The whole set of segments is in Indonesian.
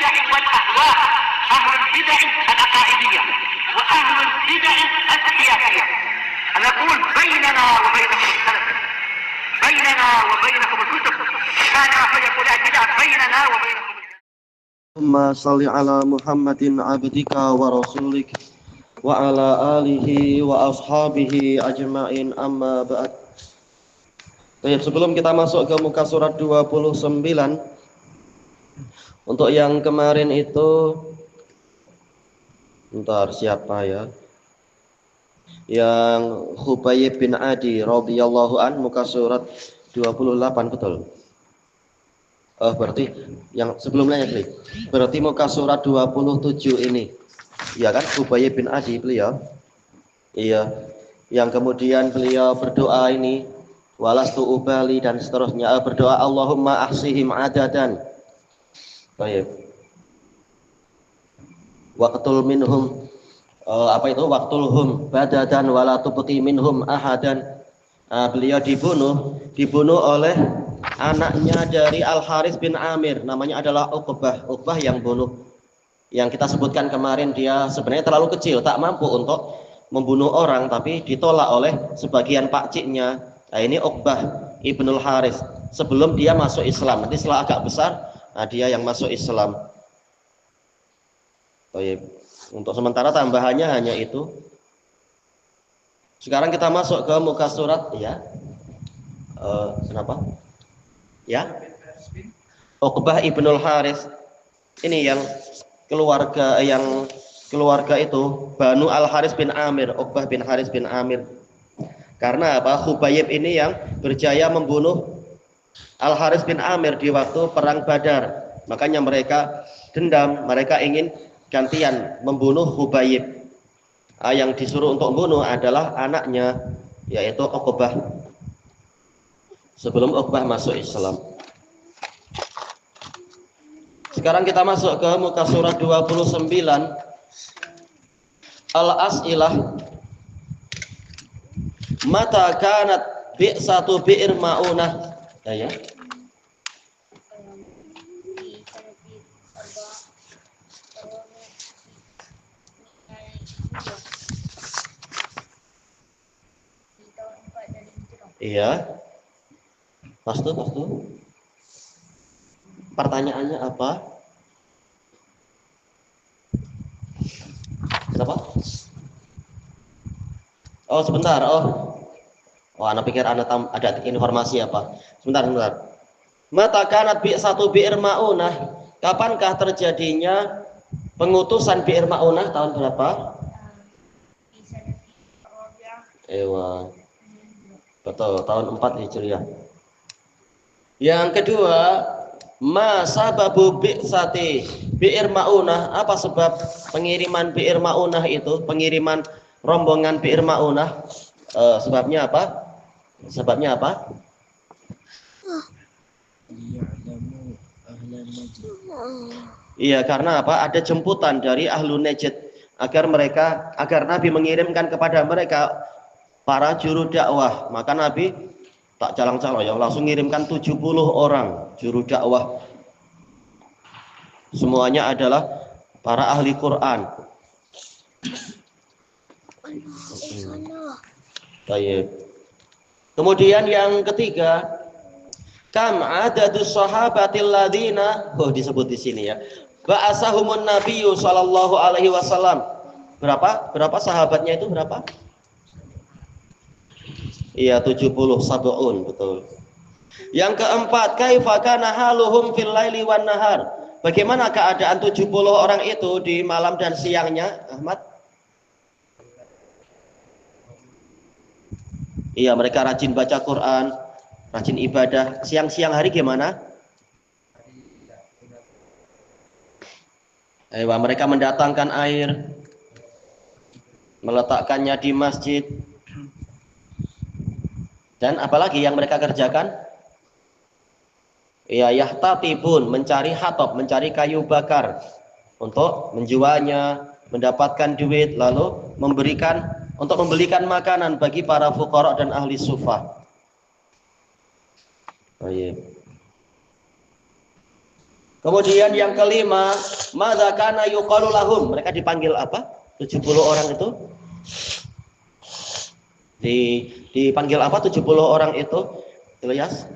البدع والأهواء، أهل البدع العقائدية وأهل البدع السياسية. نقول بيننا وبينكم السلف، بيننا وبينكم الكتب، كان فيقول البدع بيننا وبينكم. ثم صل على محمد عبدك ورسولك وعلى آله وأصحابه أجمعين amma ba'd. Baik, sebelum kita masuk ke muka surat 29, untuk yang kemarin itu siapa ya? Yang Khubayb bin Adi radhiyallahu an, muka surat 28, betul? Berarti yang sebelumnya ya, klik. Berarti muka surat 27 ini. Ya kan, Khubayb bin Adi beliau. Iya. Yang kemudian beliau berdoa ini, walastu ubali dan seterusnya, berdoa Allahumma ahsihim adadan. Baik. Waqtul minhum waqtulhum badadan wala tubqi minhum ahadan. Beliau dibunuh oleh anaknya dari Al-Harits bin Amir, namanya adalah Uqbah yang bunuh. Yang kita sebutkan kemarin, dia sebenarnya terlalu kecil, tak mampu untuk membunuh orang, tapi ditolak oleh sebagian pakciknya. Nah, ini Uqbah ibnul Harits sebelum dia masuk Islam. Nanti setelah agak besar, dia yang masuk Islam. Baik. Untuk sementara tambahannya hanya itu. Sekarang kita masuk ke muka surat ya. Kenapa? Ya. Uqbah ibnul Harits ini yang keluarga itu Banu Al-Harits bin Amir, Uqbah bin Harits bin Amir. Karena apa? Khubayb ini yang berjaya membunuh Al-Harits bin Amir di waktu perang Badar. Makanya mereka dendam, mereka ingin gantian membunuh Khubayb. Yang disuruh untuk membunuh adalah anaknya, yaitu Uqbah. Sebelum Uqbah masuk Islam. Sekarang kita masuk ke muka surat 29. Al-As'ilah. Mata kanat bi'satu bi'ir ma'unah. Ya. Iya. Pastu. Pertanyaannya apa? Kenapa? Oh, sebentar. Anak pikir ada informasi apa? Sebentar. Mata kanat bi'satu bi'ir ma'unah. Kapankah terjadinya pengutusan bi'ir ma'unah, tahun berapa? Ewa. Betul, tahun 4 Hijriah. Yang kedua, sababu bi'sati bi'ir ma'unah. Apa sebab pengiriman bi'ir ma'unah itu, pengiriman rombongan bi'ir ma'unah? Sebabnya apa? Iya, karena apa? Ada jemputan dari ahlu Najd agar Nabi mengirimkan kepada mereka para juru dakwah. Maka Nabi tak calang-calang ya, langsung mengirimkan 70 orang juru dakwah. Semuanya adalah para ahli Quran. Baik. Kemudian yang ketiga, kam adadus sahabatil ladzina, disebut di sini ya. Ba'asahumun nabiyyu sallallahu alaihi wasallam. Berapa sahabatnya itu berapa? Iya, 70 sab'un, betul. Yang keempat, kaifa kana haluhum fil laili wan nahar. Bagaimana keadaan 70 orang itu di malam dan siangnya, Ahmad? Iya, mereka rajin baca Quran, rajin ibadah. Siang-siang hari gimana? Mereka mendatangkan air, meletakkannya di masjid. Dan apalagi yang mereka kerjakan? Ya, yahtatibun, mencari hatab, mencari kayu bakar untuk menjualnya, mendapatkan duit, lalu membelikan makanan bagi para fuqara dan ahli sufah. Kemudian yang kelima, madza kana yuqalu lahum? Mereka dipanggil apa? 70 orang itu dipanggil apa 70 orang itu? Ilyas?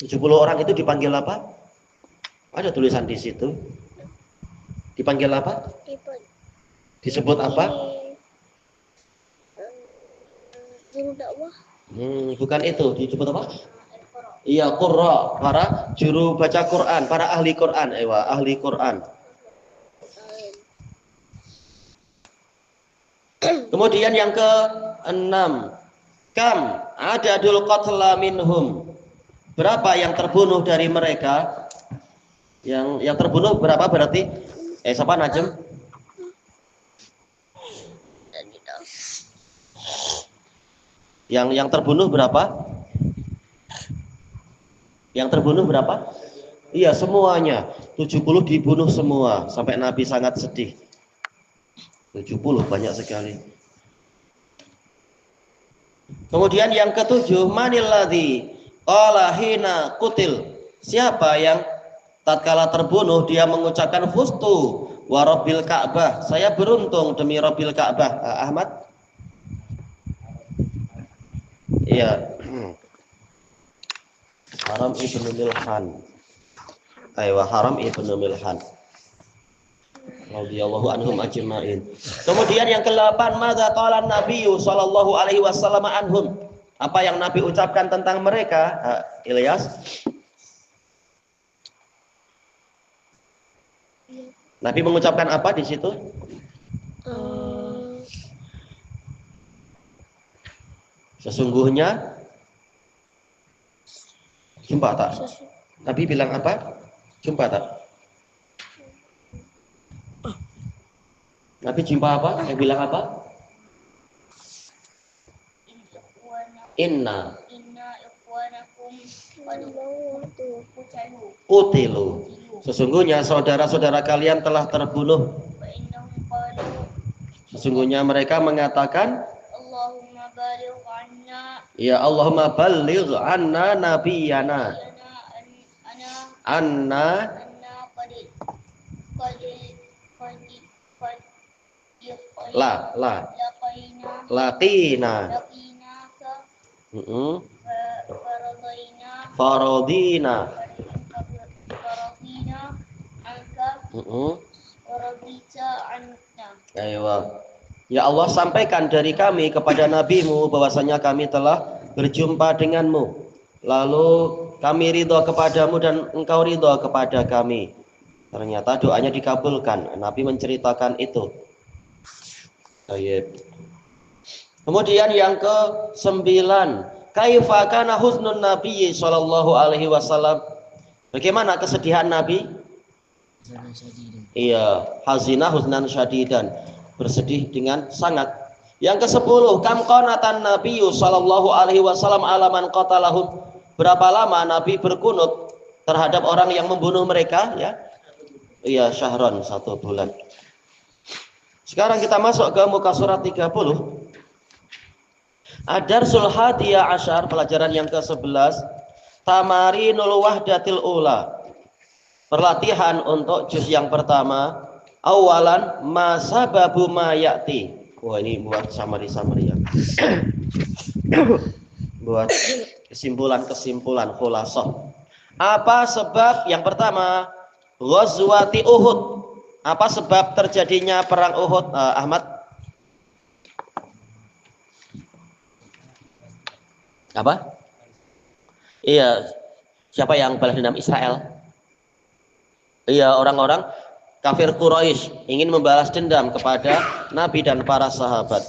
70 orang itu dipanggil apa? Ada tulisan di situ. Dipanggil apa? Disebut apa? Juru dakwah. Bukan itu, disebut apa? Iya, qurra, para juru baca Quran, para ahli Quran, ahli Quran. Kemudian yang ke-6, kam adadul qatla minhum? Berapa yang terbunuh dari mereka? Yang terbunuh berapa berarti? Siapa Najm? Yang terbunuh berapa? Yang terbunuh berapa? Iya, semuanya. 70 dibunuh semua sampai Nabi sangat sedih. 70 banyak sekali. Kemudian yang ke-7, manil ladzi qala hina qutil? Siapa yang tatkala terbunuh dia mengucapkan fustu wa rabbil Ka'bah? Saya beruntung demi Rabbil Ka'bah. Ahmad? Iya. Haram ibnu Milhan. Haram ibnu Milhan. Radhiyallahu anhum ajma'in. Kemudian yang ke-8, madza qala Nabi sallallahu alaihi wasallam anhum? Apa yang Nabi ucapkan tentang mereka? Ilyas? Nabi mengucapkan apa di situ? Sesungguhnya jumpa tak? Nabi bilang apa? Jumpa tak? Nabi jumpa apa? Yang bilang apa? Inna qutilu. Sesungguhnya saudara-saudara kalian telah terbunuh. Sesungguhnya mereka mengatakan, Allahumma baligh anna. Ya Allahumma baligh anna nabiyana. Anna laqina faradina Ya Allah, sampaikan dari kami kepada nabimu bahwasanya kami telah berjumpa denganmu, lalu kami ridho kepadamu dan engkau ridho kepada kami. Ternyata doanya dikabulkan. Nabi menceritakan itu. Kemudian yang ke-9, kaifa kana husnun Nabi sallallahu alaihi wasallam? Bagaimana kesedihan Nabi? Iya, hazina husnan syadidan, bersedih dengan sangat. Yang ke-10, kam qanatan Nabi sallallahu alaihi wasallam alaman qatalahum? Berapa lama Nabi berkunut terhadap orang yang membunuh mereka, ya? Iya, syahron, 1 bulan. Sekarang kita masuk ke muka surat 30. Ad-Darsul Hadiyah Asyar, pelajaran yang ke-11, Tamarinul Wahdatil Ula. Perlatihan untuk juz yang pertama. Awalan ma sababu ma ya'ti. Wah, ini buat summary ya. Buat kesimpulan khulasah. Apa sebab yang pertama? Ghazwati Uhud. Apa sebab terjadinya perang Uhud, Ahmad? Apa? Iya, siapa yang balas dendam Israel? Iya, orang-orang kafir Quraisy ingin membalas dendam kepada Nabi dan para sahabat.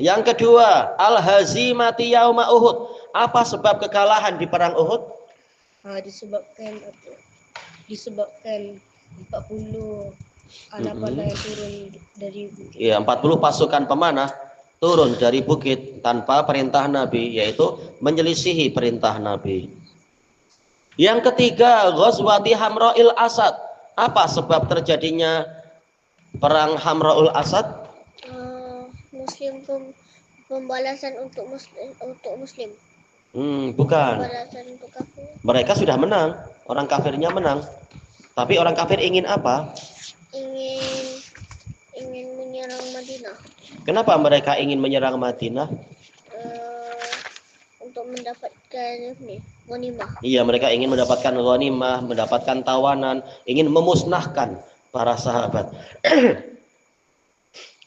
Yang kedua, al-hazimati yauma Uhud. Apa sebab kekalahan di perang Uhud? Disebabkan 40 anak panah yang turun dari bukit. Iya, 40 pasukan pemanah turun dari bukit tanpa perintah Nabi, yaitu menyelisihi perintah Nabi. Yang ketiga, Ghazwati Hamra'il Asad. Apa sebab terjadinya perang Hamra'ul Asad? Pembalasan untuk muslim. Bukan. Balasan untuk kafir. Mereka sudah menang. Orang kafirnya menang. Tapi orang kafir ingin apa? Ingin menyerang Madinah. Kenapa mereka ingin menyerang Madinah? Untuk mendapatkan ghanimah. Iya, mereka ingin mendapatkan ghanimah, mendapatkan tawanan, ingin memusnahkan para sahabat.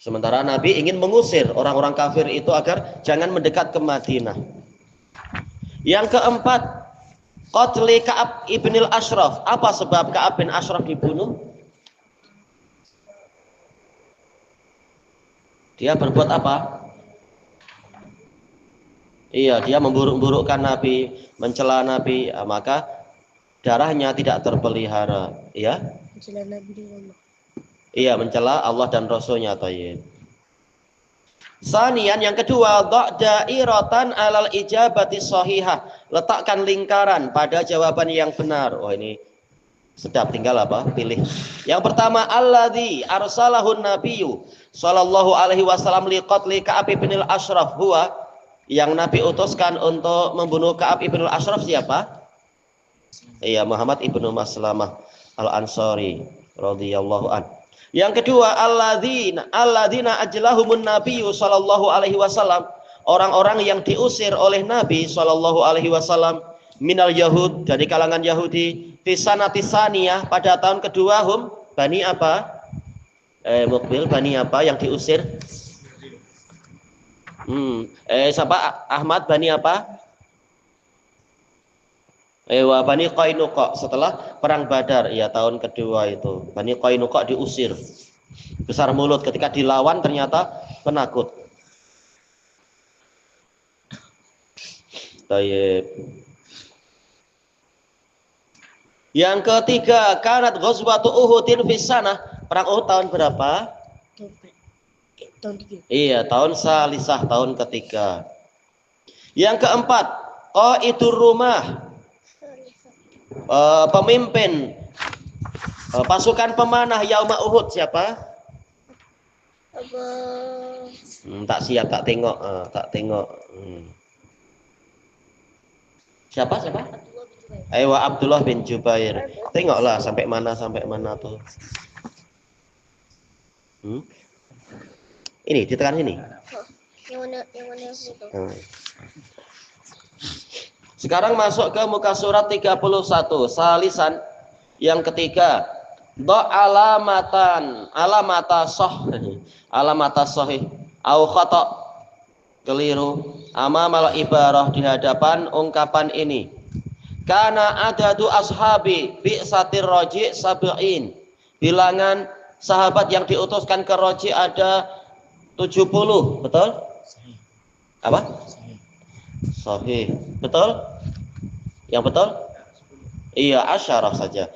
Sementara Nabi ingin mengusir orang-orang kafir itu agar jangan mendekat ke Madinah. Yang keempat, qatli Ka'ab ibn al-Ashraf. Apa sebab Ka'ab bin Ashraf dibunuh? Dia berbuat apa? Iya, dia memburuk-burukkan Nabi, mencela Nabi, maka darahnya tidak terpelihara. Iya? Mencela Nabi di rumah. Iya, mencela Allah dan Rasulnya. Tayyib. Sanian, yang kedua, da'iratan alal ijabati sahihah. Letakkan lingkaran pada jawaban yang benar. Oh, ini sedap, tinggal apa? Pilih. Yang pertama, alladzi arsalahun nabiyyu sallallahu alaihi wasallam liqatli Ka'ab bin al-Ashraf huwa, yang Nabi utuskan untuk membunuh Ka'ab ibn al-Ashraf siapa? Iya, Muhammad ibnu Maslamah al-Ansari radhiyallahu an. Yang kedua, alladzina ajlahumun nabiyyu sallallahu alaihi wasallam, orang-orang yang diusir oleh Nabi sallallahu alaihi wasallam minal yahud, dari kalangan Yahudi, fi sanati saniyah, pada tahun kedua, hum bani apa? Mukbil, bani apa yang diusir? Siapa? Ahmad, bani apa? Bani Qainuqa, setelah perang Badar, ya tahun kedua itu. Bani Qainuqa diusir. Besar mulut, ketika dilawan ternyata penakut. Tayyib. Yang ketiga, kanat ghazwatu Uhudin fi sanah. Perang Uhud tahun berapa? Tahun 3. Iya, tahun salisah, tahun ketiga. Yang keempat, qaidur rumah, pemimpin pasukan pemanah yauma Uhud siapa? Tak siap, tak tengok, Siapa? Abdullah bin Jubair. Tengoklah sampai mana tuh. Ini ditekan sini. Yang mana itu? Sekarang masuk ke muka surat 31, salisan, yang ketiga, alamata sahih au khata, keliru, amamal ibarah, di hadapan ungkapan ini. Kana adadu ashabi bi'satir raji' sab'in, bilangan sahabat yang diutuskan ke Raji' ada 70, betul? Apa? Sahih. Betul? Yang betul? Iya, asyarah saja.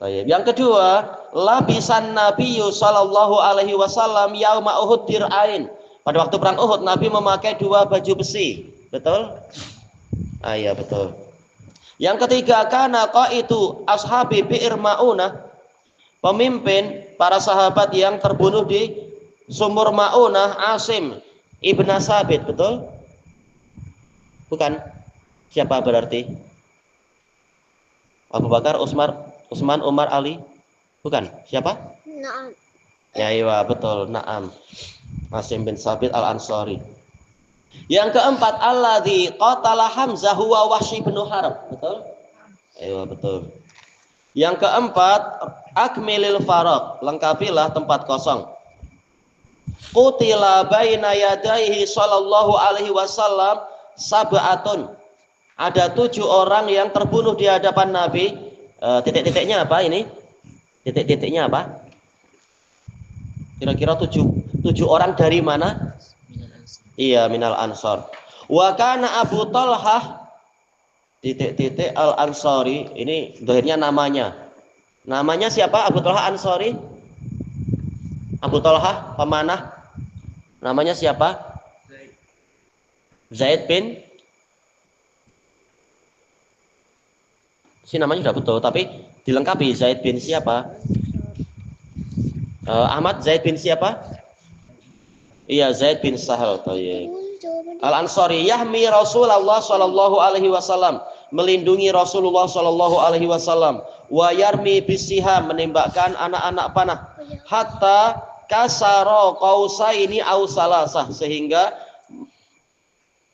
Yang kedua, labisan Nabiyyu sallallahu alaihi wasallam yauma Uhud dir'ain. Pada waktu perang Uhud Nabi memakai 2 baju besi. Betul? Iya, betul. Yang ketiga, kana qaidu ashabi bi'ir Ma'unah, pemimpin para sahabat yang terbunuh di sumur Ma'unah, Asim ibn Sabit. Betul? Bukan? Siapa berarti? Abu Bakar, Utsman, Umar, Ali? Bukan? Siapa? Naam. Ya, iya, betul. Naam. Asim bin Sabit al-Ansari. Yang keempat, alladzi qatala Hamzah huwa Wahsy bin Harb. Betul? Iya, betul. Yang keempat, akmilil faraq, lengkapilah tempat kosong. Qutila baina yadaihi sallallahu alaihi wasallam sab'atun. Ada 7 orang yang terbunuh di hadapan Nabi. Titik-titiknya apa ini? Titik-titiknya apa? Kira-kira 7 orang dari mana? Iya, minal ansor. Wa kana Abu Talhah titik-titik al-Ansari. Ini dohirnya namanya. Namanya siapa? Abu Talhah Ansari. Abu Talhah pemanah. Namanya siapa? Zaid bin. Si namanya sudah betul, tapi dilengkapi. Zaid bin siapa? Ahmad, Zaid bin siapa? Iya, Zaid bin Sahal. Jawaban Al-Ansari yahmi Rasulullah sallallahu alaihi wasallam, melindungi Rasulullah sallallahu alaihi wasallam, wa yarmi bisiham, menembakkan anak-anak panah, hatta kasara qausaini aw salasah, sehingga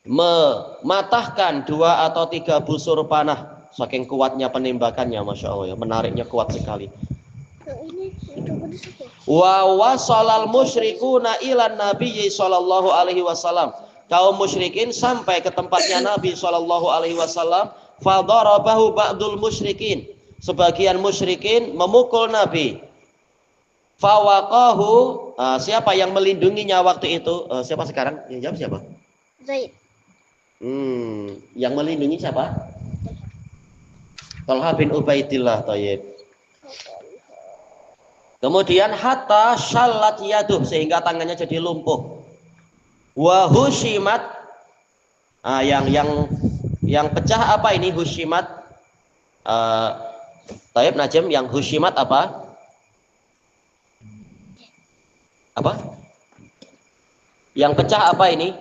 mematahkan 2 atau 3 busur panah, saking kuatnya penembakannya, masya Allah ya, menariknya kuat sekali. Wa wasalal musyrikuna ilan nabiyyi sallallahu alaihi wasallam, kaum musyrikin sampai ke tempatnya Nabi sallallahu alaihi wasallam, fadarabahu ba'dul musyrikin, sebagian musyrikin memukul Nabi. Fawaqahu, siapa yang melindunginya waktu itu? Siapa sekarang? Yang jawab siapa? Zaid. Yang melindungi siapa? Talha bin Ubaidillah. Thayyib. Kemudian hatta syalat yaduh, sehingga tangannya jadi lumpuh. Wa husyimat, yang pecah apa ini husyimat? Thayyib Najm, yang husyimat apa? Apa? Yang pecah apa ini?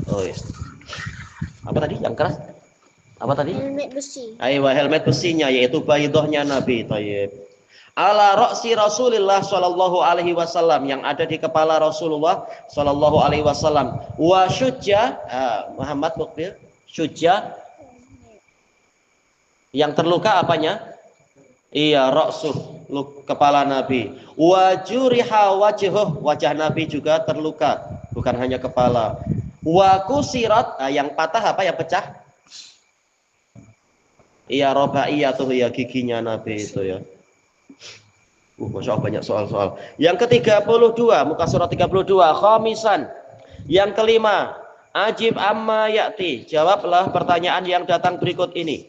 Oh iya. Apa tadi? Yang keras? Apa tadi? Helmet besi. Ayo, helmet besinya, yaitu baidohnya Nabi. Thayyib. Ala ra'si Rasulillah sallallahu alaihi wasallam, yang ada di kepala Rasulullah sallallahu alaihi wasallam. Wa syujja, Muhammad Mukbil, syujja, yang terluka apanya? Iya, ra'suh, kepala Nabi. Wa juriha wajhuh, wajah Nabi juga terluka, bukan hanya kepala. Wa kusirat, yang patah apa, yang pecah? Iya, robaiyatuh, ya giginya Nabi itu ya. Masya Allah, banyak soal-soal. Yang ke-32, muka surat 32, khamisan. Yang kelima, ajib amma ya'ti, jawablah pertanyaan yang datang berikut ini.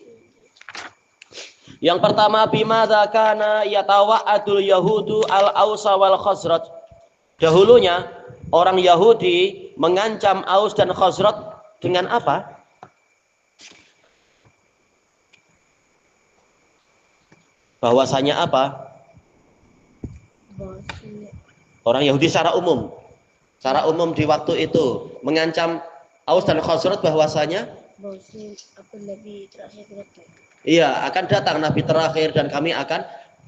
Yang pertama, bimadza kana yatawa'adul yahudu al-ausa wal khazraj. Dahulunya orang Yahudi mengancam Aus dan Khazraj dengan apa? Bahwasanya apa? Orang Yahudi secara umum di waktu itu mengancam Aus dan Khazraj bahwasanya Nabi terakhir datang. Iya, akan datang Nabi terakhir dan kami akan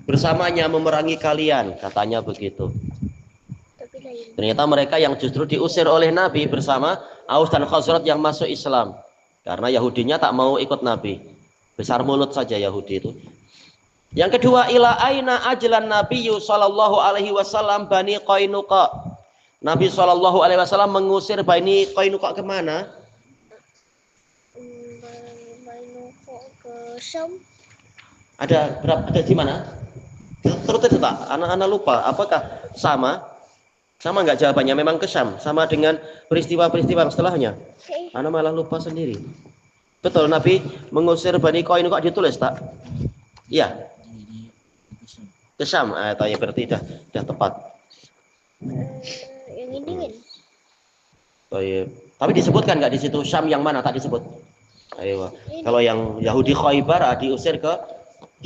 bersamanya memerangi kalian, katanya begitu. Ternyata mereka yang justru diusir oleh Nabi bersama Aus dan Khazraj yang masuk Islam, karena Yahudinya tak mau ikut Nabi. Besar mulut saja Yahudi itu. Yang kedua, ila aina ajlan nabiyyu sallallahu alaihi wasallam Bani Qainuqa. Nabi sallallahu alaihi wasallam mengusir Bani Qainuqa kemana? Ke Syam. Ada berapa? Ada di mana? Terus tak? Anak-anak lupa. Apakah sama? Sama nggak jawabannya? Memang ke Syam. Sama dengan peristiwa-peristiwa yang setelahnya. Anak malah lupa sendiri. Betul, Nabi mengusir Bani Qainuqa, ditulis tak? Iya. Ke Syam, tanya berarti dah tepat. Yang ini kan? Tapi disebutkan nggak di situ Syam yang mana? Tak disebut. Ayo. Kalau yang Yahudi Khaybar diusir ke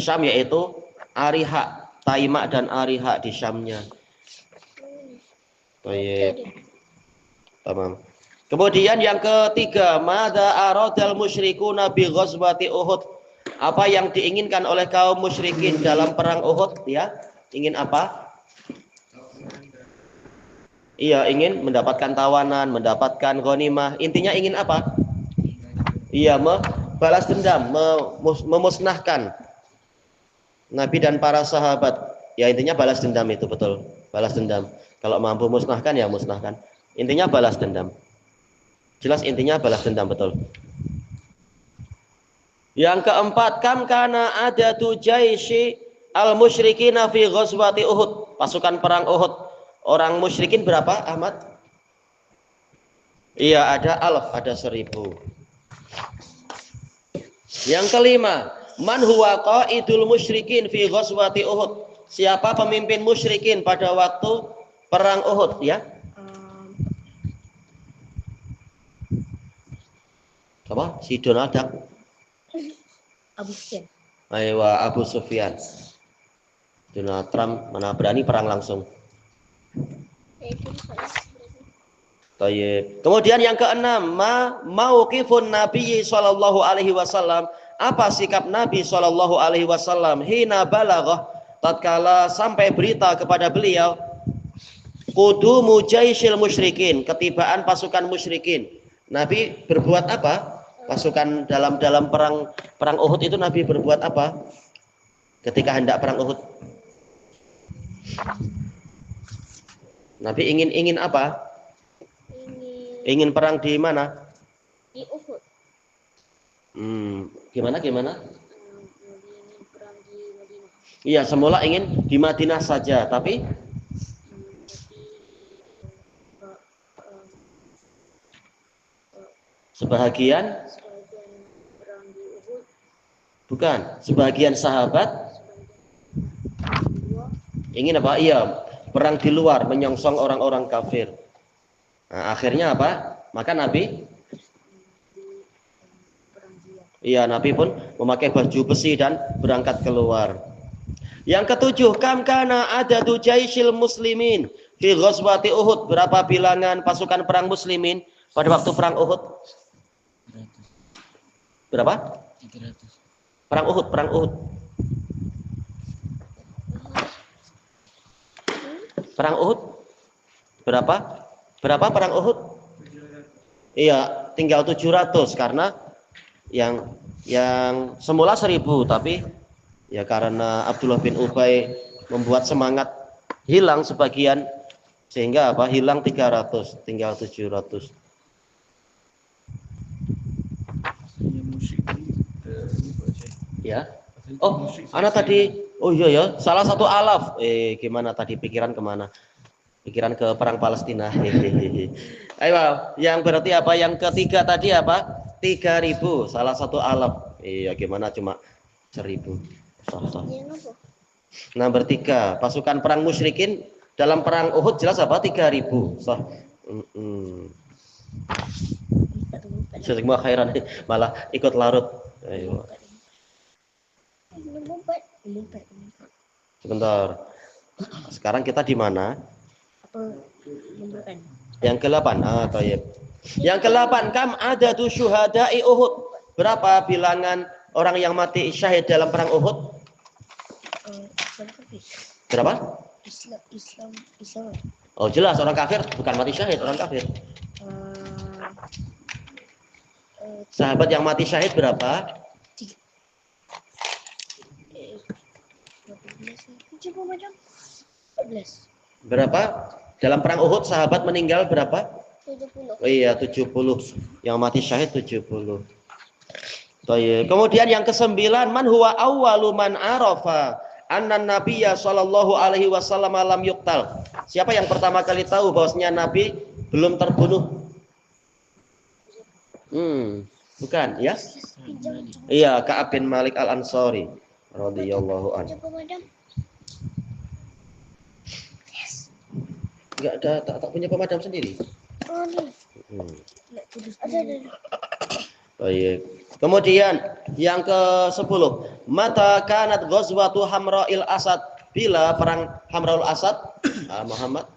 Syam, yaitu Ariha, Taimak dan Ariha di Syamnya. Tamam. Kemudian yang ketiga, madza aradal musyrikuna bi ghazwati Uhud. Apa yang diinginkan oleh kaum musyrikin dalam perang Uhud, ya? Ingin apa? Iya, ingin mendapatkan tawanan, mendapatkan ghanimah. Intinya ingin apa? Iya, balas dendam, memusnahkan Nabi dan para sahabat. Ya, intinya balas dendam itu, betul. Balas dendam. Kalau mampu musnahkan, ya musnahkan. Intinya balas dendam. Jelas intinya balas dendam, betul. Yang keempat, kam kana adatu jaisy al-musyrikina fi ghazwati Uhud. Pasukan perang Uhud. Orang musyrikin berapa, Ahmad? Iya, ada 1000, ada 1000. Yang kelima, man huwa qaidul musyrikin fi ghazwati Uhud. Siapa pemimpin musyrikin pada waktu perang Uhud, ya? Apa? Si Donald Duck. Abu Sufyan. Ayo, Abu Sufyan. Donald Trump mana berani perang langsung. Tayyib. Kemudian yang keenam, mauqifun Nabi sallallahu alaihi wasallam. Apa sikap Nabi sallallahu alaihi wasallam hina balaghah, tatkala sampai berita kepada beliau qudumu jaisyil musyrikin, ketibaan pasukan musyrikin. Nabi berbuat apa? Pasukan dalam perang Uhud itu Nabi berbuat apa? Ketika hendak perang Uhud. Nabi ingin apa? Ingin perang di mana? Di Uhud. Gimana? Nabi ingin perang di Madinah. Iya, semula ingin di Madinah saja, tapi sebagian perang di Uhud. bukan, sebagian sahabat ingin apa? Iya, perang di luar, menyongsong orang-orang kafir. Nah, akhirnya apa? Maka Nabi, iya, Nabi pun memakai baju besi dan berangkat keluar. Yang ketujuh, kam kana adadu jaisyil muslimin fi ghazwati Uhud. Berapa bilangan pasukan perang muslimin pada waktu perang Uhud? Berapa? 300. Perang Uhud. Perang Uhud berapa? Berapa perang Uhud? Iya, tinggal 700 karena yang semula 1000, tapi ya karena Abdullah bin Ubay membuat semangat hilang sebagian sehingga apa? Hilang 300, tinggal 700. Ya. Oh, anak tadi, oh iya ya, salah satu alaf. Gimana tadi pikiran kemana? Pikiran ke perang Palestina. Ayo, yang berarti apa? Yang ketiga tadi apa? 3000, salah satu alaf. Iya, gimana cuma 1000. Sah. Nomor 3, pasukan perang musyrikin dalam perang Uhud jelas apa? 3000. Sah. Semua khairan malah ikut larut. Ayo. Sebentar. Sekarang kita di mana? Yang ke-8. Tayyib. Yang ke-8, kam adadu syuhada'i Uhud. Berapa bilangan orang yang mati syahid dalam perang Uhud? Berapa? Islam. Oh, jelas orang kafir, bukan mati syahid, orang kafir. Sahabat yang mati syahid berapa? 14. Berapa? Dalam perang Uhud sahabat meninggal berapa? 70. Oh iya, 70. Yang mati syahid 70. Baik. Kemudian yang ke-9, man huwa awwalu man arafa anna nabiyya sallallahu alaihi wasallam lam yuqtal. Siapa yang pertama kali tahu bahwasanya Nabi belum terbunuh? Bukan, ya? Iya, Ka'ab bin Malik Al-Ansari radhiyallahu anhu. Enggak ada, tak punya pemadam sendiri. Ada. Baik. Kemudian yang ke-10, mata kanat ghazwatu Hamra'il Asad, bila perang Hamra'ul Asad, Muhammad.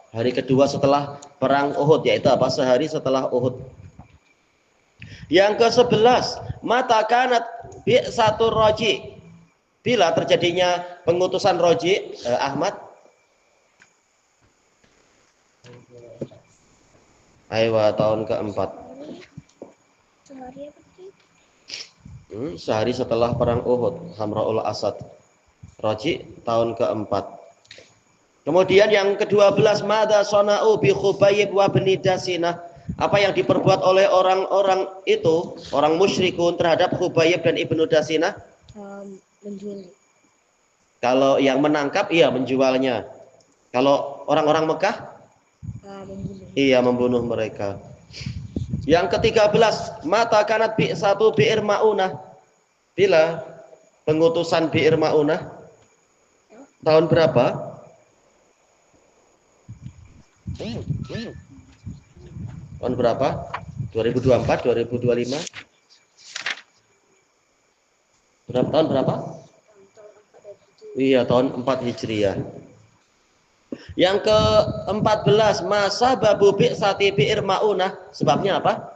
Hari kedua setelah perang Uhud, yaitu apa? Sehari setelah Uhud. Yang ke-11, mata kanat bi'satu Raji, bila terjadinya pengutusan Raji, Ahmad. Tahun keempat. Sehari setelah perang Uhud, Hamra'ul Asad. Raji tahun keempat. Kemudian yang ke-12, madza sana'u bi Khubayb wa bani Dasinah. Apa yang diperbuat oleh orang-orang itu, orang musyrikun terhadap Khubayb dan Ibnu Dasinah? Menjual. Kalau yang menangkap, iya menjualnya. Kalau orang-orang Mekah, Membunuh. iya membunuh mereka. Yang ke-13, mata kanat bi'satu bi'ir Ma'unah. Bila pengutusan bi'ir Ma'unah tahun berapa? Tahun berapa? 2024, 2025? Tahun berapa? Iya, tahun 4 Hijriah. Yang ke-14, masa babu bi'sati bi'ir ma'unah. Sebabnya apa?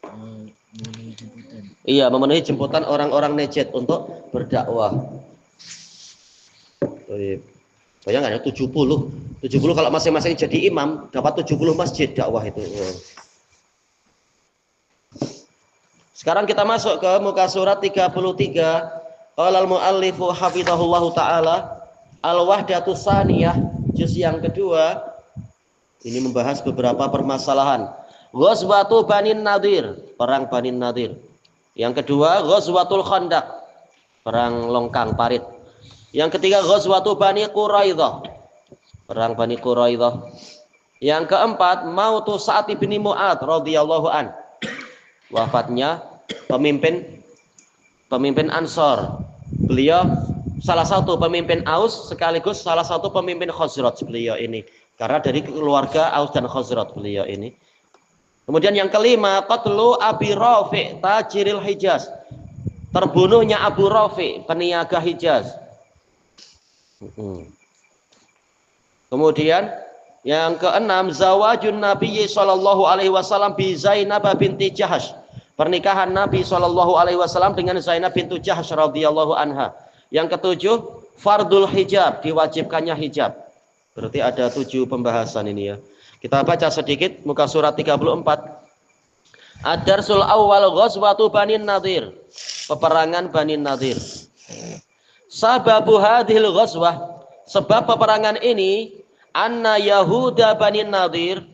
Memenuhi jemputan. Iya, memenuhi jemputan orang-orang Najd untuk berdakwah. Bayangkan ya, 70 kalau masing-masing jadi imam dapat 70 masjid dakwah itu. Sekarang kita masuk ke muka surat 33. Qala al-muallifu hafizahullahu taala al-wahdatus tsaniyah, juz yang kedua. Ini membahas beberapa permasalahan. Ghazwatu Banin Nadir, perang Banin Nadir. Yang kedua, Ghazwatul Khandaq, perang longkang parit. Yang ketiga, Ghazwatu Bani Quraidah, perang Bani Quraidah. Yang keempat, mautu Sa'ad bin Mu'adz radhiyallahu an, wafatnya pemimpin Ansor. Beliau salah satu pemimpin Aus sekaligus salah satu pemimpin Khazraj beliau ini, karena dari keluarga Aus dan Khazraj beliau ini. Kemudian yang kelima, qatlu Abi Rafi' tajiril Hijaz, terbunuhnya Abu Rafi' peniaga Hijaz. Kemudian yang keenam, zawajun Nabi sallallahu alaihi wasallam bi Zainab binti Jahsh, pernikahan Nabi sallallahu alaihi wasallam dengan Zainab binti Jahsh radhiyallahu anha. Yang ketujuh, fardul hijab, diwajibkannya hijab. Berarti ada 7 pembahasan ini ya. Kita baca sedikit muka surat 34. Ad-darsul awal ghazwatu Banin Nadir, peperangan Banin Nadir. Sababu hadhil ghazwah, sebab peperangan ini, anna Yahuda Banin Nadir,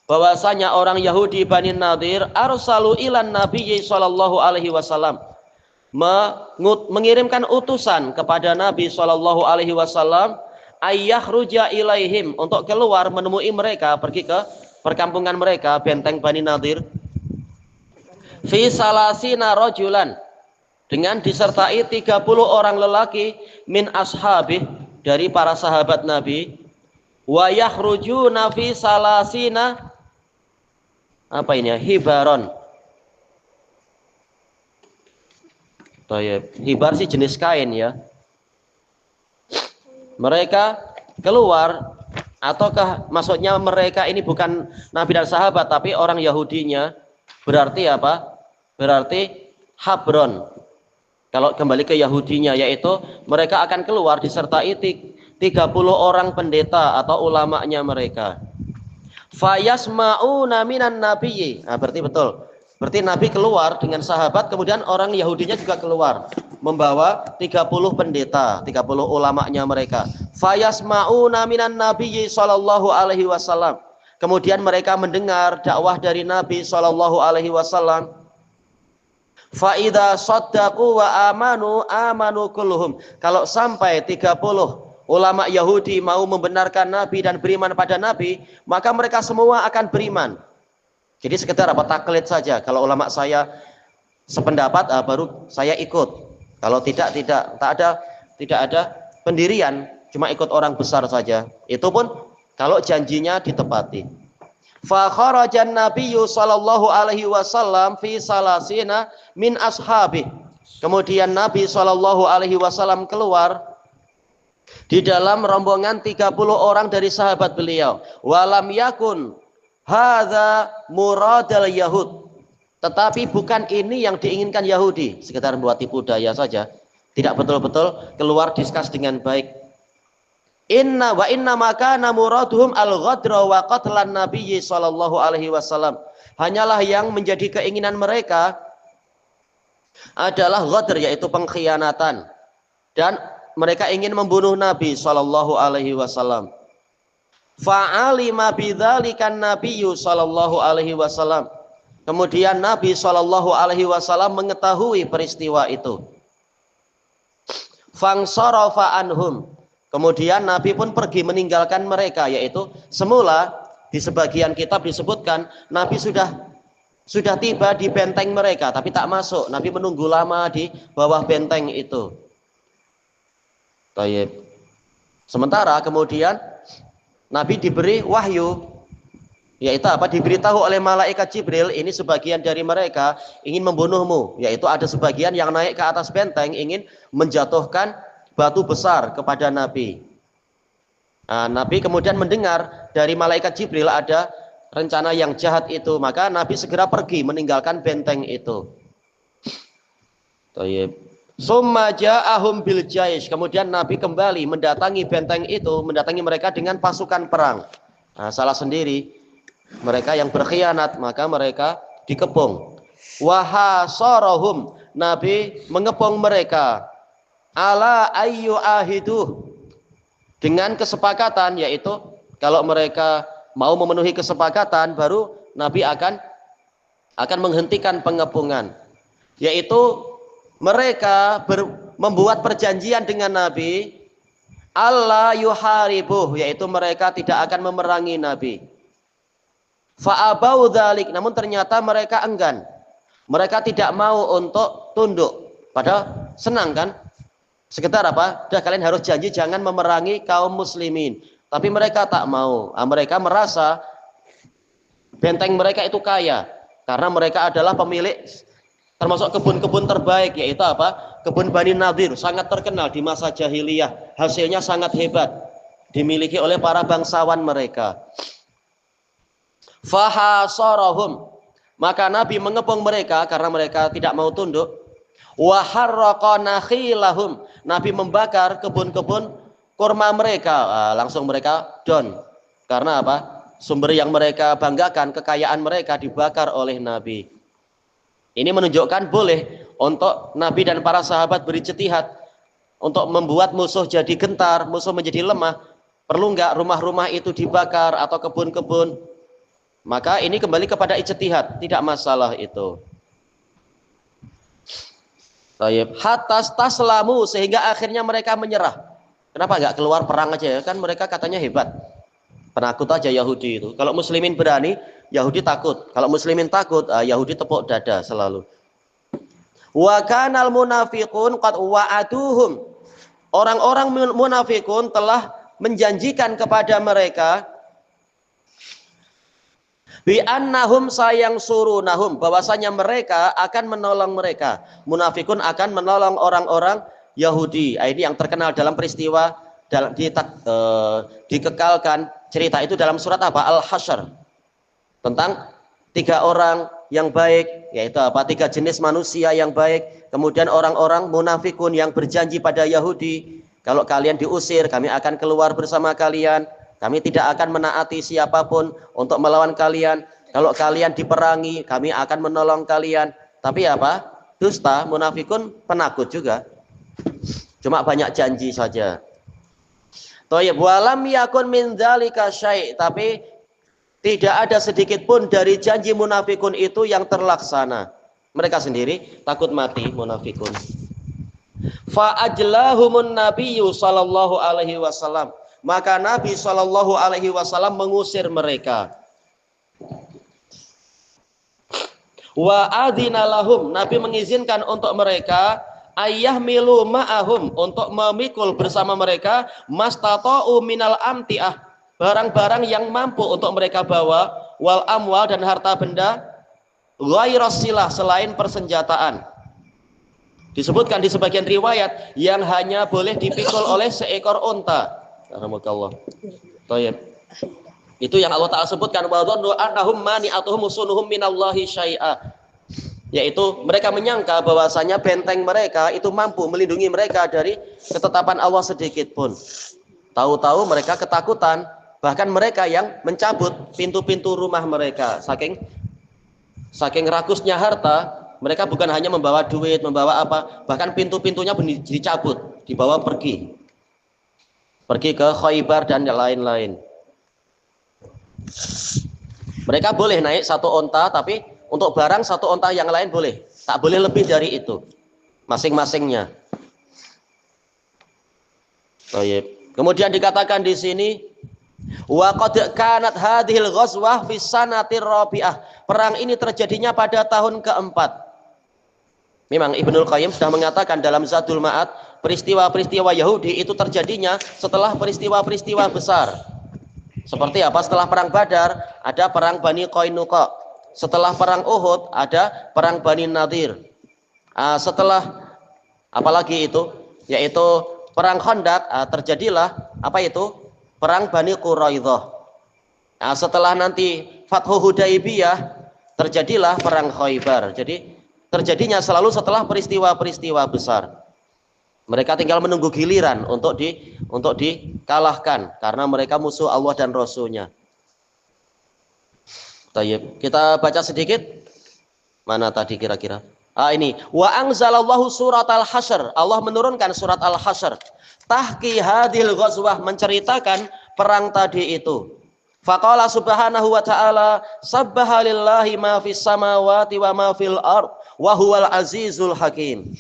bahwasanya orang Yahudi Banin Nadir, arsalu ilan Nabi sallallahu alaihi wasallam, mengirimkan utusan kepada Nabi sallallahu alaihi wasallam, ayyahruja ilaihim, untuk keluar menemui mereka, pergi ke perkampungan mereka, benteng Bani Nadir. Fi salasina rajulan, dengan disertai 30 orang lelaki, min ashabih, dari para sahabat Nabi. Wa yakhrujuna fi salasina, apa ini ya, hibaron. Hibar sih jenis kain ya. Mereka keluar, ataukah maksudnya mereka ini bukan Nabi dan sahabat tapi orang Yahudinya, berarti apa? Berarti Habron. Kalau kembali ke Yahudinya, yaitu mereka akan keluar disertai 30 orang pendeta atau ulamanya mereka. Fayasma'una minan nabiyyi. Nah, berarti betul. Berarti Nabi keluar dengan sahabat, kemudian orang Yahudinya juga keluar membawa 30 pendeta, 30 ulamanya mereka. Fayasma'una minan nabiyyi sallallahu alaihi wasallam. Kemudian mereka mendengar dakwah dari Nabi sallallahu alaihi wasallam. Fa idza saddaqu wa amanu kulluhum. Kalau sampai 30 ulama Yahudi mau membenarkan Nabi dan beriman pada Nabi, maka mereka semua akan beriman. Jadi sekedar apa, taklid saja. Kalau ulama saya sependapat, baru saya ikut. Kalau tidak ada pendirian, cuma ikut orang besar saja. Itu pun kalau janjinya ditepati. Fa kharajan Nabiyyu sallallahu alaihi wasallam fi salasina min ashabih. Kemudian Nabi sallallahu alaihi wasallam keluar di dalam rombongan 30 orang dari sahabat beliau. Walam yakun hadza muradal yahud. Tetapi bukan ini yang diinginkan Yahudi, sekedar buat tipu daya saja. Tidak betul-betul keluar diskus dengan baik. Inna makana muraduhum al-ghadra wa qatlan nabiyyi sallallahu alaihi wasallam. Hanyalah yang menjadi keinginan mereka adalah ghadr, yaitu pengkhianatan, dan mereka ingin membunuh Nabi sallallahu alaihi wasallam. Fa'alima bidzalikan nabiyyu sallallahu alaihi wasallam. Kemudian Nabi sallallahu alaihi wasallam mengetahui peristiwa itu. Fangsarafa anhum. Kemudian Nabi pun pergi meninggalkan mereka, yaitu semula di sebagian kitab disebutkan Nabi sudah tiba di benteng mereka tapi tak masuk. Nabi menunggu lama di bawah benteng itu. Tayyib. Sementara kemudian Nabi diberi wahyu, yaitu apa? Diberitahu oleh malaikat Jibril, ini sebagian dari mereka ingin membunuhmu, yaitu ada sebagian yang naik ke atas benteng ingin menjatuhkan batu besar kepada Nabi. Nabi kemudian mendengar dari malaikat Jibril ada rencana yang jahat itu, maka Nabi segera pergi meninggalkan benteng itu. Thayyib. Summa ja'ahum bil jaish. Kemudian Nabi kembali mendatangi benteng itu, mendatangi mereka dengan pasukan perang. Salah sendiri mereka yang berkhianat, maka mereka dikepung. Wa hasarahum. Nabi mengepung mereka. Ala ayyu ahidu. Dengan kesepakatan, yaitu kalau mereka mau memenuhi kesepakatan, baru Nabi akan menghentikan pengepungan, yaitu mereka membuat perjanjian dengan Nabi Allah yuharibuh, yaitu mereka tidak akan memerangi Nabi. Fa'abau dzalik, namun ternyata mereka enggan, mereka tidak mau untuk tunduk. Padahal senang kan, sekedar apa, dah kalian harus janji jangan memerangi kaum muslimin. Tapi mereka tak mau. Mereka merasa benteng mereka itu kaya, karena mereka adalah pemilik termasuk kebun-kebun terbaik, yaitu apa? Kebun Bani Nadir, sangat terkenal di masa jahiliyah, hasilnya sangat hebat, dimiliki oleh para bangsawan mereka. Fahasarahum, maka Nabi mengepung mereka karena mereka tidak mau tunduk. Wa harraqa nakhilahum, Nabi membakar kebun-kebun kurma mereka. Langsung mereka down. Karena apa? Sumber yang mereka banggakan, kekayaan mereka dibakar oleh Nabi. Ini menunjukkan boleh untuk Nabi dan para sahabat berijtihad untuk membuat musuh jadi gentar, musuh menjadi lemah. Perlu enggak rumah-rumah itu dibakar atau kebun-kebun? Maka ini kembali kepada ijtihad, tidak masalah itu. Tayyib. Hatta taslamu, sehingga akhirnya mereka menyerah. Kenapa enggak keluar perang aja ya? Kan mereka katanya hebat. Penakut aja Yahudi itu. Kalau muslimin berani, Yahudi takut. Kalau muslimin takut, Yahudi tepuk dada selalu. Wa kanal munafiqun qad wa'aduhum. Orang-orang munafikun telah menjanjikan kepada mereka bi annahum sayang surunahum, bahwasanya mereka akan menolong mereka. Munafikun akan menolong orang-orang Yahudi. Ini yang terkenal dalam peristiwa dikekalkan cerita itu dalam surat apa? Al-Hasyr, tentang 3 orang yang baik, yaitu apa? 3 jenis manusia yang baik. Kemudian orang-orang munafikun yang berjanji pada Yahudi, kalau kalian diusir, kami akan keluar bersama kalian. Kami tidak akan menaati siapapun untuk melawan kalian. Kalau kalian diperangi, kami akan menolong kalian. Tapi apa? Dusta, munafikun, penakut juga. Cuma banyak janji saja. Thayyib, walam yakun min dzalika syai', tapi tidak ada sedikit pun dari janji munafikun itu yang terlaksana. Mereka sendiri takut mati, munafikun. Fa ajlahumun nabiyyu sallallahu alaihi wasallam, maka Nabi sallallahu alaihi wasallam mengusir mereka. Wa adzina lahum, Nabi mengizinkan untuk mereka ayah milu ma'ahum, untuk memikul bersama mereka mastata'u minal amti'ah, barang-barang yang mampu untuk mereka bawa, wal amwal, dan harta benda, ghairas silah, selain persenjataan. Disebutkan di sebagian riwayat yang hanya boleh dipikul oleh seekor unta. Alhamdulillah. Thayyib. Itu yang Allah Ta'ala sebutkan, wa dhannu annahum mani'atuhum sunuhum minallahi syai'a, yaitu mereka menyangka bahwasanya benteng mereka itu mampu melindungi mereka dari ketetapan Allah sedikit pun. Tahu-tahu mereka ketakutan, bahkan mereka yang mencabut pintu-pintu rumah mereka. Saking rakusnya harta, mereka bukan hanya membawa duit, membawa apa, bahkan pintu-pintunya dicabut, dibawa pergi ke Khaybar dan lain-lain. Mereka boleh naik 1 onta, tapi untuk barang 1 onta yang lain boleh, tak boleh lebih dari itu masing-masingnya. Kemudian dikatakan di sini, wa qad kanat hadhil ghazwah fi sanatir rabi'ah, perang ini terjadinya pada tahun keempat. Memang Ibnul Qayyim sudah mengatakan dalam Zadul Ma'ad, peristiwa-peristiwa Yahudi itu terjadinya setelah peristiwa-peristiwa besar. Seperti apa? Setelah perang Badar ada perang Bani Qainuqa, setelah perang Uhud ada perang Bani Nadir, setelah apalagi itu, yaitu perang Khandaq, terjadilah apa itu? perang Bani Quraidah. Nah, setelah nanti Fathu Hudaibiyah terjadilah perang Khaybar. Jadi terjadinya selalu setelah peristiwa-peristiwa besar. Mereka tinggal menunggu giliran untuk dikalahkan karena mereka musuh Allah dan Rasul-Nya. Tayyib. Kita baca sedikit. Mana tadi kira-kira? Ini wa anzalallahu surat al-hasyr. Allah menurunkan surat al-hasyr. Tahki hadil ghazwah, menceritakan perang tadi itu. Faqala subhanahu wa ta'ala sabbaha lillahi ma fis samawati wa ma fil ard wa huwal azizul hakim.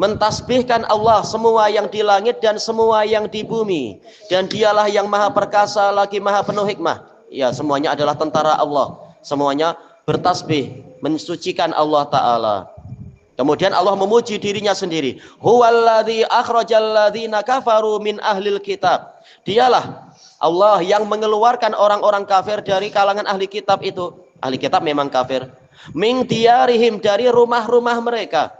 Mentasbihkan Allah semua yang di langit dan semua yang di bumi, dan dialah yang maha perkasa lagi maha penuh hikmah. Ya, semuanya adalah tentara Allah. Semuanya bertasbih, mensucikan Allah Ta'ala. Kemudian Allah memuji dirinya sendiri. Huwallazi akhrajal ladzina kafaru min ahlil kitab. Dialah Allah yang mengeluarkan orang-orang kafir dari kalangan ahli kitab itu. Ahli kitab memang kafir. Min diyarihim, dari rumah-rumah mereka.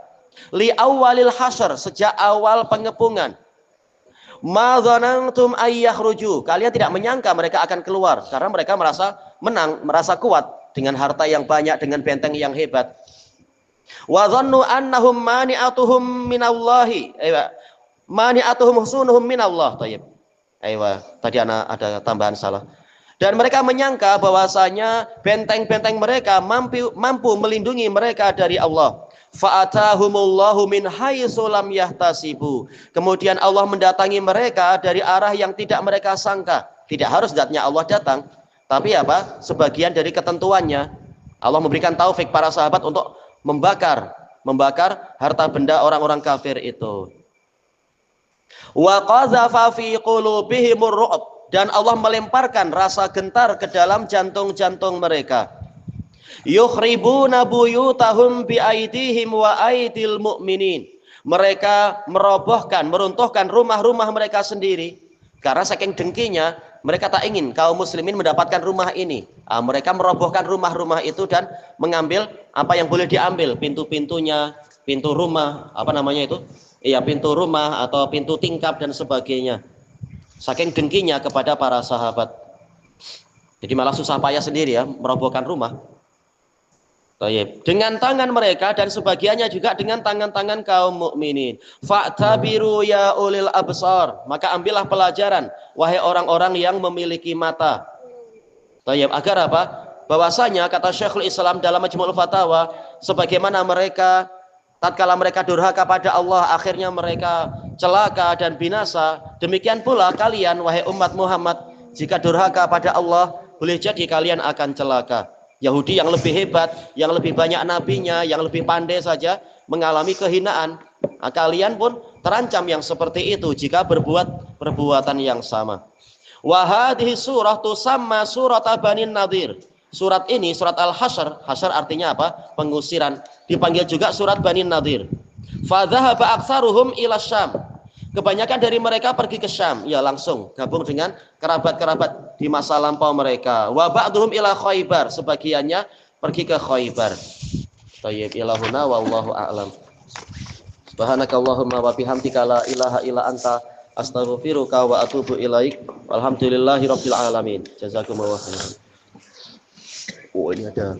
Li awalil hasyr, sejak awal pengepungan. Ma dzanantum ayyakhruju. Kalian tidak menyangka mereka akan keluar karena mereka merasa menang, merasa kuat dengan harta yang banyak, dengan benteng yang hebat. Wa dhannu annahum mani'atuhum minallahi. Mani'atuhum husunuhum minallah. Thayyib. Tadi ada tambahan salah. Dan mereka menyangka bahwasanya benteng-benteng mereka mampu melindungi mereka dari Allah. Fa'atahumullahu min haitsu lam yahtasibu. Kemudian Allah mendatangi mereka dari arah yang tidak mereka sangka. Tidak harus zatnya Allah datang, tapi apa? Sebagian dari ketentuannya. Allah memberikan taufik para sahabat untuk membakar harta benda orang-orang kafir itu. Wa qazafa fi qulubihimur ru'b, dan Allah melemparkan rasa gentar ke dalam jantung-jantung mereka. Yukhribuna buyutahum biaidihim wa aidil mu'minin. Mereka merobohkan, meruntuhkan rumah-rumah mereka sendiri. Karena saking dengkinya, mereka tak ingin kaum muslimin mendapatkan rumah ini. Mereka merobohkan rumah-rumah itu dan mengambil apa yang boleh diambil. Pintu-pintunya, pintu rumah, pintu rumah atau pintu tingkap dan sebagainya. Saking dengkinya kepada para sahabat. Jadi malah susah payah sendiri ya, merobohkan rumah. Dengan tangan mereka dan sebagiannya juga dengan tangan-tangan kaum mukminin. Fa'tabiru ya ulil absar, maka ambillah pelajaran wahai orang-orang yang memiliki mata. Agar apa? Bahwasanya kata Syekhul Islam dalam Majmu'ul Fatawa, sebagaimana mereka tatkala mereka durhaka pada Allah akhirnya mereka celaka dan binasa, demikian pula kalian wahai umat Muhammad, jika durhaka pada Allah boleh jadi kalian akan celaka. Yahudi yang lebih hebat, yang lebih banyak nabinya, yang lebih pandai saja mengalami kehinaan. Kalian pun terancam yang seperti itu jika berbuat perbuatan yang sama. Wa hadhihi surah tusamma surat Bani Nadir. Surat ini, surat Al-Hasyr, hasyr artinya apa? Pengusiran. Dipanggil juga surat Bani Nadir. Fa dhahaba aktsaruhum ila Syam. Kebanyakan dari mereka pergi ke Syam, ya langsung gabung dengan kerabat-kerabat di masa lampau mereka. Wa ba'duhum ila Khaybar, sebagiannya pergi ke Khaybar. Thayyib ilahuna wallahu a'lam. Subhanakallahumma wa bihamdika la ilaha illa anta astaghfiruka wa atubu ilaik. Walhamdulillahirabbil alamin. Jazakumullahu khairan. Oh, ini ada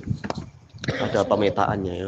pemetaannya ya.